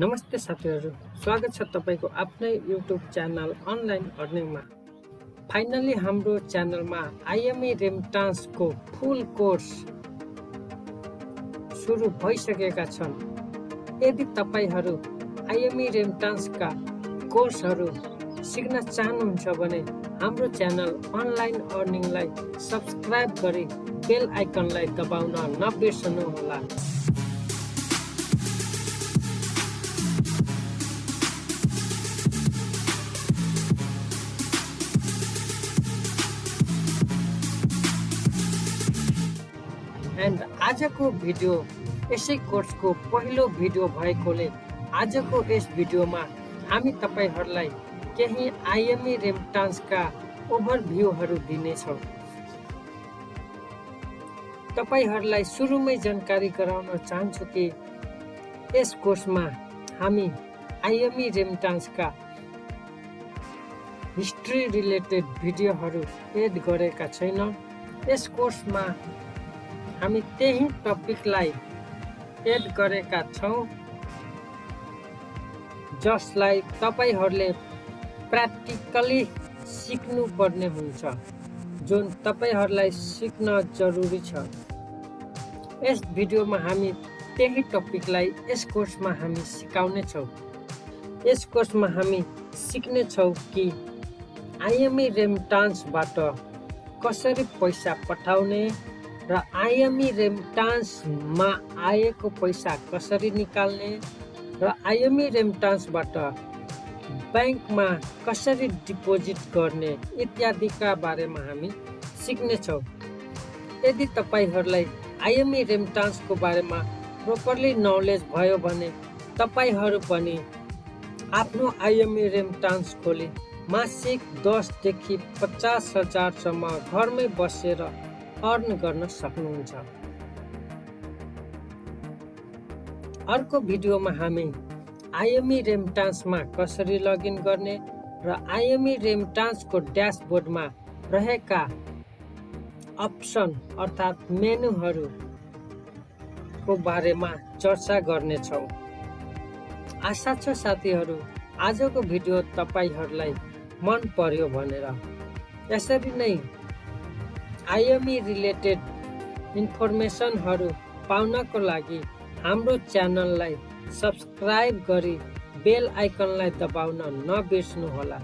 नमस्ते साथीहरू, स्वागत छ तपाईको आफ्नै युट्युब च्यानल अनलाइन अर्निङमा। फाइनली हाम्रो च्यानलमा आइएमई रेमिटान्सको फुल कोर्स सुरु भइसकेका छन्। यदि तपाईहरू आइएमई रेमिटान्सका कोर्सहरू सिक्न चाहनुहुन्छ भने हाम्रो च्यानल अनलाइन अर्निङलाई सब्स्क्राइब गरी बेल आइकनलाई दबाउन नबिर्सनुहोला। एन्ड आजको भिडियो यसै कोर्सको पहिलो भिडियो भएकोले आजको यस भिडियोमा हामी तपाईहरूलाई केही आइएमई रेमिटान्सका ओभरभ्यूहरू दिनेछौँ। तपाईहरूलाई सुरुमै जानकारी गराउन चाहन्छु कि यस कोर्समा हामी आइएमई रेमिटान्सका हिस्ट्री रिलेटेड भिडियोहरू एड गरेका छैनौँ। यस कोर्समा हामी त्यही टपिकलाई एड गरेका छौँ जसलाई तपाईहरूले प्र्याक्टिकली सिक्नुपर्ने हुन्छ, जुन तपाईहरूलाई सिक्न जरुरी छ। यस भिडियोमा हामी त्यही टपिकलाई यस कोर्समा हामी सिकाउने छौँ। यस कोर्समा हामी सिक्ने छौँ कि आइएमई रेमिटान्सबाट कसरी पैसा पठाउने र आइएमई रेमिटान्समा आएको पैसा कसरी निकाल्ने र आइएमई रेमिटान्सबाट ब्याङ्कमा कसरी डिपोजिट गर्ने इत्यादिका बारेमा हामी सिक्नेछौँ। यदि तपाईहरूलाई आइएमई रेमिटान्सको बारेमा प्रोपरली नलेज भयो भने तपाईहरू पनि आफ्नो आइएमई रेमिटान्स खोली मासिक 10 देखि 50,000 सम्म घरमै बसेर अर्न गर्न सक्नुहुन्छ। अर्को भिडियोमा हामी आइएमई रेमिटान्समा कसरी लगइन गर्ने र आइएमई रेमिटान्सको ड्यासबोर्डमा रहेका अप्सन अर्थात् मेनुहरूको बारेमा चर्चा गर्नेछौँ। आशा छ साथीहरू आजको भिडियो तपाईहरूलाई मन पर्यो भनेर। यसरी नै आइएमई रिलेटेड इन्फर्मेसनहरू पाउनको लागि हाम्रो च्यानललाई सब्स्क्राइब गरी बेल आइकनलाई दबाउन नबिर्सनुहोला।